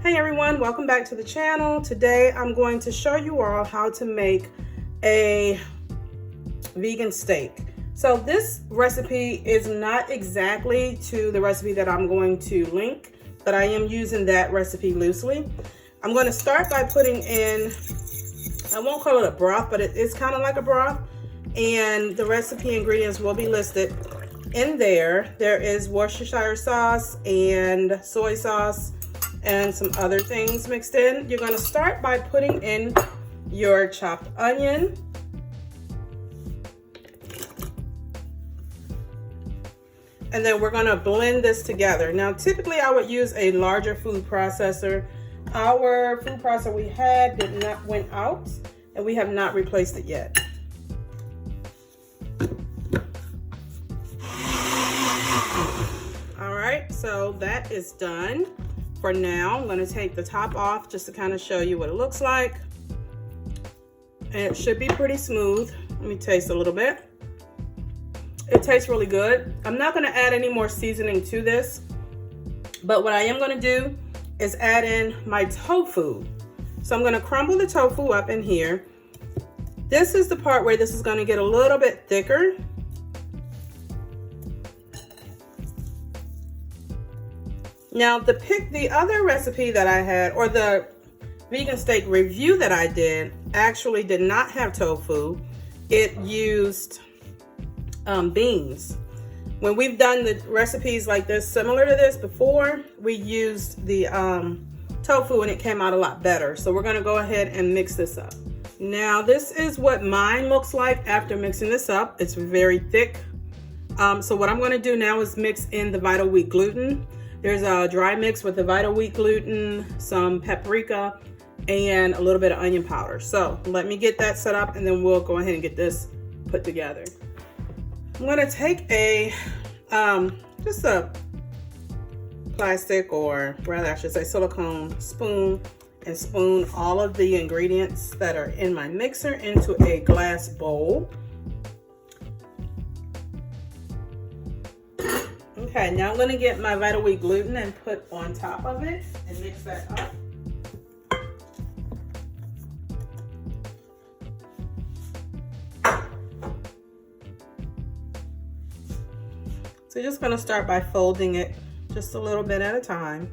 Hey everyone, welcome back to the channel. Today I'm going to show you all how to make a vegan steak. So this recipe is not exactly to the recipe that I'm going to link, but I am using that recipe loosely. I'm going to start by putting in, I won't call it a broth, but it's kind of like a broth, and the recipe ingredients will be listed in there. There is Worcestershire sauce and soy sauce and some other things mixed in. You're going to start by putting in your chopped onion, and then we're going to blend this together. Now typically I would use a larger food processor. Our food processor we had went out, and we have not replaced it yet. All right, so that is done. For now, I'm going to take the top off just to kind of show you what it looks like. And it should be pretty smooth. Let me taste a little bit. It tastes really good. I'm not going to add any more seasoning to this, but what I am going to do is add in my tofu. So I'm going to crumble the tofu up in here. This is the part where this is going to get a little bit thicker. Now the other recipe that I had, or the vegan steak review that I did, actually did not have tofu. It used beans. When we've done the recipes like this, similar to this before, we used the tofu and it came out a lot better. So we're gonna go ahead and mix this up. Now this is what mine looks like after mixing this up. It's very thick. So what I'm gonna do now is mix in the Vital Wheat gluten. There's a dry mix with the Vital Wheat gluten, some paprika, and a little bit of onion powder. So let me get that set up and then we'll go ahead and get this put together. I'm gonna take a, just a plastic, or rather I should say silicone spoon, and spoon all of the ingredients that are in my mixer into a glass bowl. Okay, now I'm going to get my Vital Wheat gluten and put on top of it and mix that up. So you're just going to start by folding it just a little bit at a time.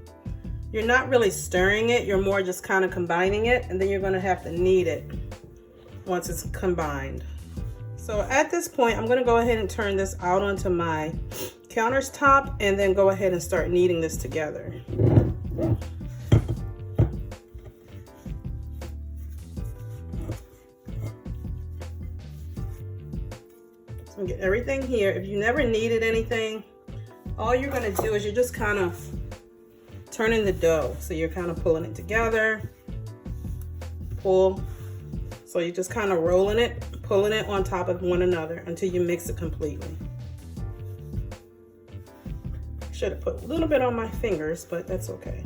You're not really stirring it, you're more just kind of combining it, and then you're going to have to knead it once it's combined. So at this point, I'm going to go ahead and turn this out onto my countertop and then go ahead and start kneading this together. So get everything here. If you never kneaded anything, all you're going to do is you're just kind of turning the dough. So you're kind of pulling it together, pull. So you're just kind of rolling it, pulling it on top of one another until you mix it completely. Should have put a little bit on my fingers, but that's okay.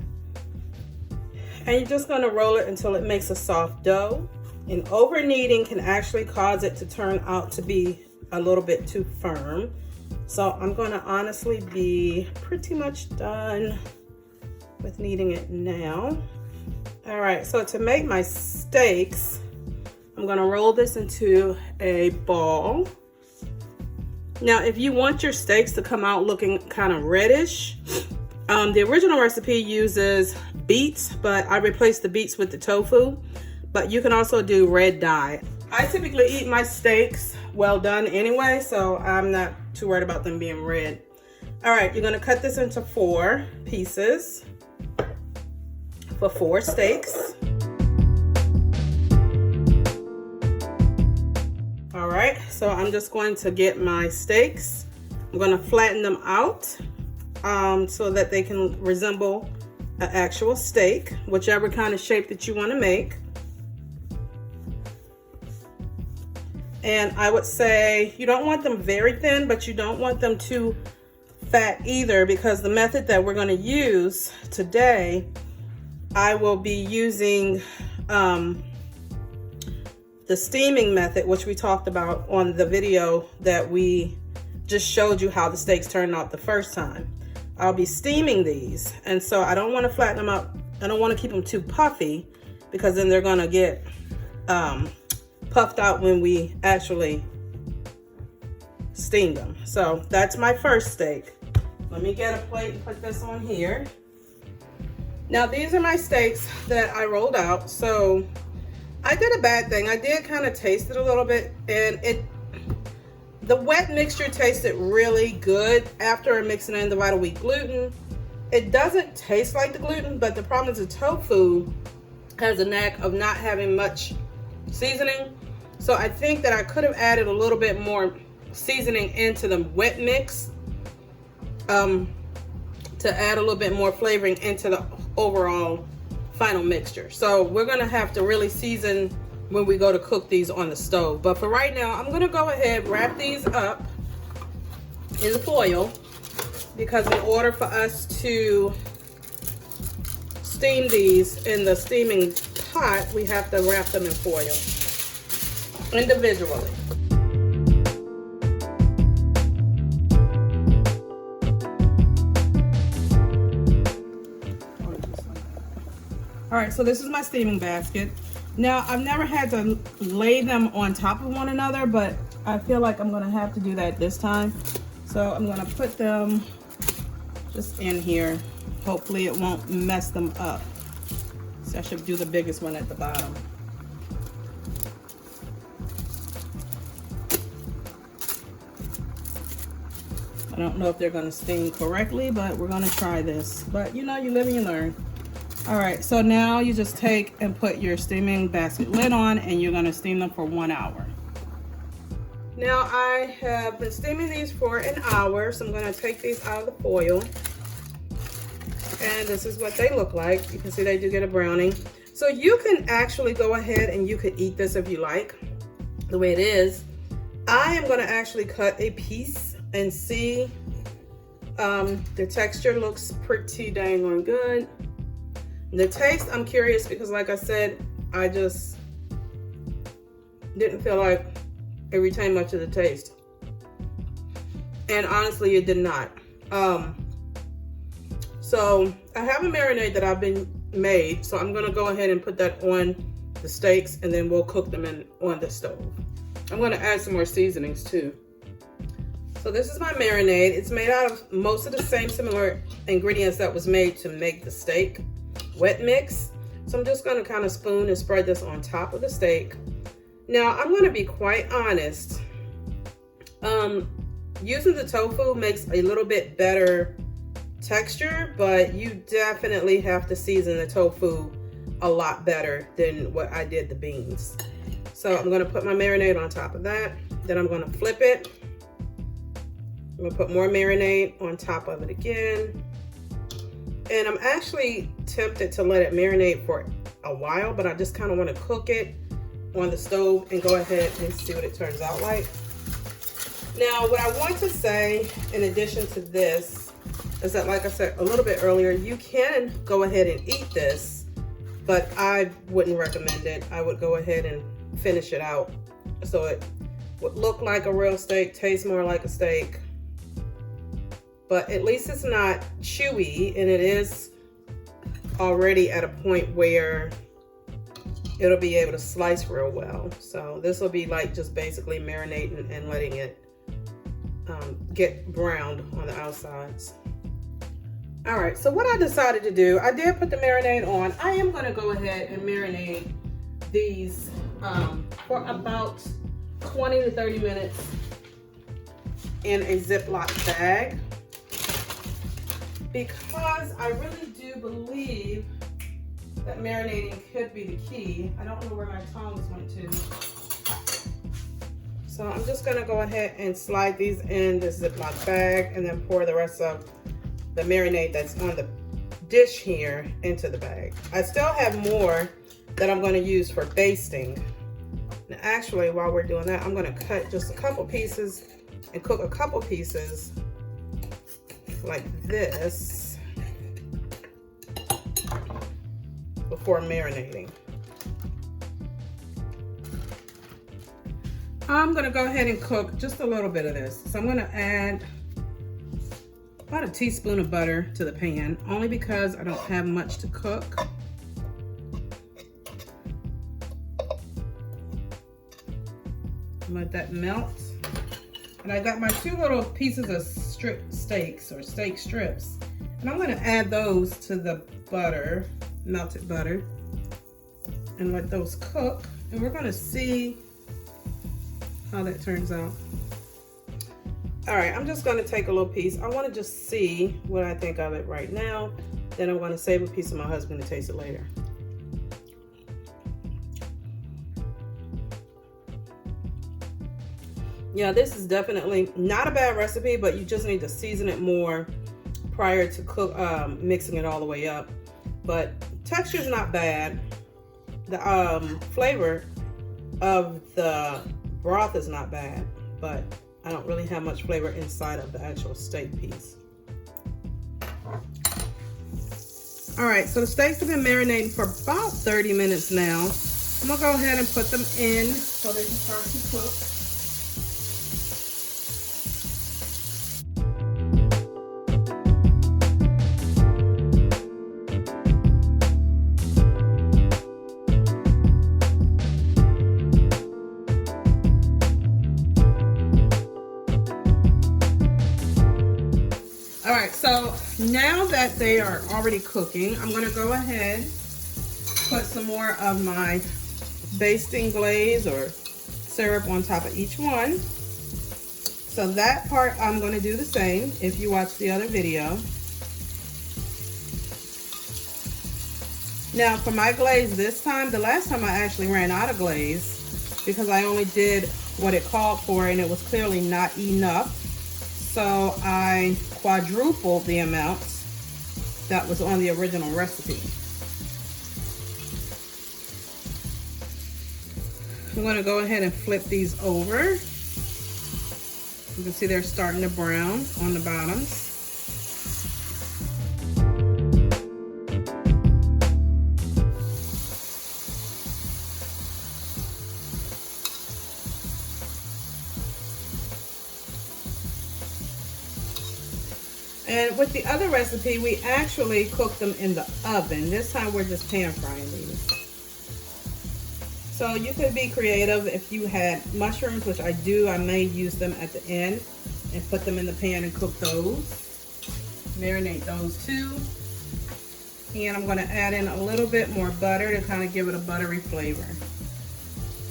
And you're just going to roll it until it makes a soft dough. And over kneading can actually cause it to turn out to be a little bit too firm. So I'm going to honestly be pretty much done with kneading it now. All right, so to make my steaks, I'm going to roll this into a ball. Now, if you want your steaks to come out looking kind of reddish, the original recipe uses beets, but I replaced the beets with the tofu. But you can also do red dye. I typically eat my steaks well done anyway, so I'm not too worried about them being red. All right, you're going to cut this into 4 pieces for 4 steaks. All right, so I'm just going to get my steaks. I'm going to flatten them out so that they can resemble an actual steak, whichever kind of shape that you want to make. And I would say you don't want them very thin, but you don't want them too fat either, because the method that we're going to use today, I will be using the steaming method, which we talked about on the video that we just showed you how the steaks turned out the first time. I'll be steaming these, and so I don't want to flatten them out I don't want to keep them too puffy because then they're gonna get puffed out when we actually steam them. So that's my first steak. Let me get a plate and put this on here. Now these are my steaks that I rolled out. So I did a bad thing. I did kind of taste it a little bit, and the wet mixture tasted really good after mixing in the vital wheat gluten. It doesn't taste like the gluten, but the problem is the tofu has a knack of not having much seasoning. So I think that I could have added a little bit more seasoning into the wet mix to add a little bit more flavoring into the overall final mixture. So we're gonna have to really season when we go to cook these on the stove. But for right now, I'm gonna go ahead, wrap these up in the foil, because in order for us to steam these in the steaming pot, we have to wrap them in foil individually. All right, so this is my steaming basket. Now, I've never had to lay them on top of one another, but I feel like I'm gonna have to do that this time. So I'm gonna put them just in here. Hopefully it won't mess them up. So I should do the biggest one at the bottom. I don't know if they're gonna steam correctly, but we're gonna try this. But you know, you live and you learn. All right, so now you just take and put your steaming basket lid on, and you're gonna steam them for 1 hour. Now I have been steaming these for an hour, so I'm gonna take these out of the foil. And this is what they look like. You can see they do get a browning. So you can actually go ahead and you could eat this if you like, the way it is. I am gonna actually cut a piece and see. The texture looks pretty dang on good. The taste, I'm curious because like I said, I just didn't feel like it retained much of the taste. And honestly, it did not. So I have a marinade that I've been made, so I'm gonna go ahead and put that on the steaks, and then we'll cook them on the stove. I'm gonna add some more seasonings too. So this is my marinade. It's made out of most of the same similar ingredients that was made to make the steak wet mix. So I'm just gonna kind of spoon and spread this on top of the steak. Now I'm gonna be quite honest. Using the tofu makes a little bit better texture, but you definitely have to season the tofu a lot better than what I did the beans. So I'm gonna put my marinade on top of that. Then I'm gonna flip it. I'm gonna put more marinade on top of it again. And I'm actually tempted to let it marinate for a while, but I just kind of want to cook it on the stove and go ahead and see what it turns out like. Now, what I want to say in addition to this is that, like I said a little bit earlier, you can go ahead and eat this, but I wouldn't recommend it. I would go ahead and finish it out so it would look like a real steak, taste more like a steak. But at least it's not chewy, and it is already at a point where it'll be able to slice real well. So this will be like just basically marinating and letting it get browned on the outsides. All right, so what I decided to do, I did put the marinade on. I am gonna go ahead and marinate these for about 20 to 30 minutes in a Ziploc bag, because I really do believe that marinating could be the key. I don't know where my tongs went to. So I'm just gonna go ahead and slide these in this Ziploc bag and then pour the rest of the marinade that's on the dish here into the bag. I still have more that I'm gonna use for basting. And actually, while we're doing that, I'm gonna cut just a couple pieces and cook a couple pieces like this before marinating. I'm gonna go ahead and cook just a little bit of this. So I'm gonna add about a teaspoon of butter to the pan, only because I don't have much to cook. Let that melt. And I got my 2 little pieces of steaks or steak strips. And I'm gonna add those to the butter, melted butter, and let those cook. And we're gonna see how that turns out. All right, I'm just gonna take a little piece. I wanna just see what I think of it right now. Then I'm gonna save a piece of my husband to taste it later. Yeah, this is definitely not a bad recipe, but you just need to season it more prior to mixing it all the way up. But texture's not bad. The flavor of the broth is not bad, but I don't really have much flavor inside of the actual steak piece. All right, so the steaks have been marinating for about 30 minutes now. I'm gonna go ahead and put them in so they can start to cook. All right, so now that they are already cooking, I'm gonna go ahead, put some more of my basting glaze or syrup on top of each one. So that part I'm gonna do the same if you watch the other video. Now for my glaze this time, the last time I actually ran out of glaze because I only did what it called for and it was clearly not enough. So I quadrupled the amount that was on the original recipe. I'm going to go ahead and flip these over. You can see they're starting to brown on the bottoms. And with the other recipe, we actually cooked them in the oven. This time we're just pan frying these. So you could be creative. If you had mushrooms, which I do, I may use them at the end and put them in the pan and cook those. Marinate those too. And I'm gonna add in a little bit more butter to kind of give it a buttery flavor.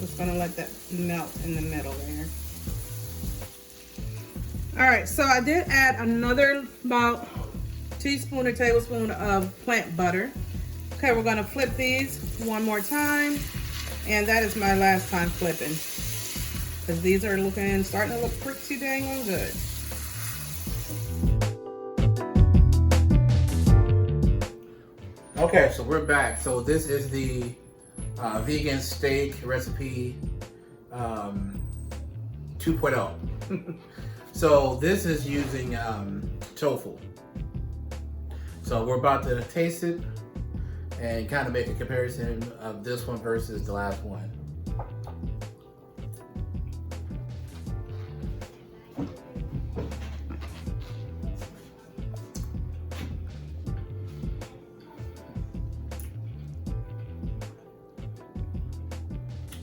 Just gonna let that melt in the middle there. All right, so I did add another about teaspoon or tablespoon of plant butter. Okay, we're gonna flip these one more time. And that is my last time flipping. Because these are starting to look pretty dang on good. Okay, so we're back. So this is the vegan steak recipe 2.0. So this is using tofu. So we're about to taste it and kind of make a comparison of this one versus the last one.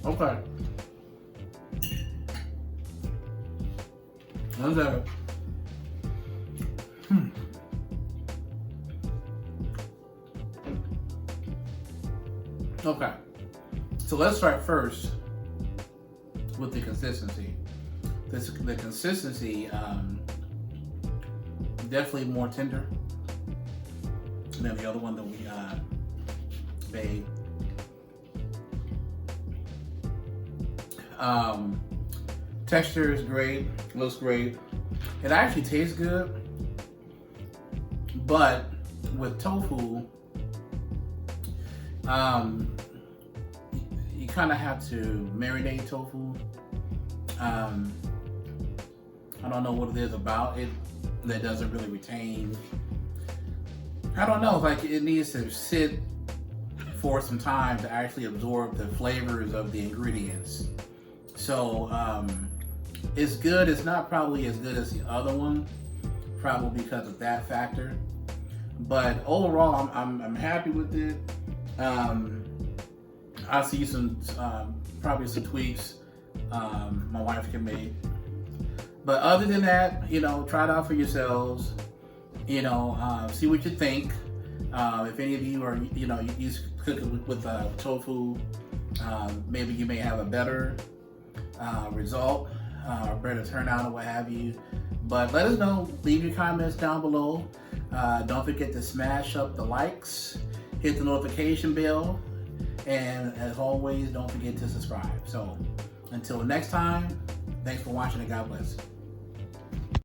Okay. How's that? Okay. So let's start first with the consistency. The consistency definitely more tender than the other one that we made. Texture is great, looks great. It actually tastes good, but with tofu, you kind of have to marinate tofu. I don't know what it is about it that doesn't really retain. I don't know, like it needs to sit for some time to actually absorb the flavors of the ingredients. So it's good. It's not probably as good as the other one, probably because of that factor. But overall, I'm happy with it. I see some probably some tweaks my wife can make. But other than that, try it out for yourselves. See what you think. If any of you are, you used to cook it with tofu, maybe you may have a better result, or better turnout, or what have you. But let us know. Leave your comments down below. Don't forget to smash up the likes, hit the notification bell, and as always, don't forget to subscribe. So until next time, thanks for watching and God bless.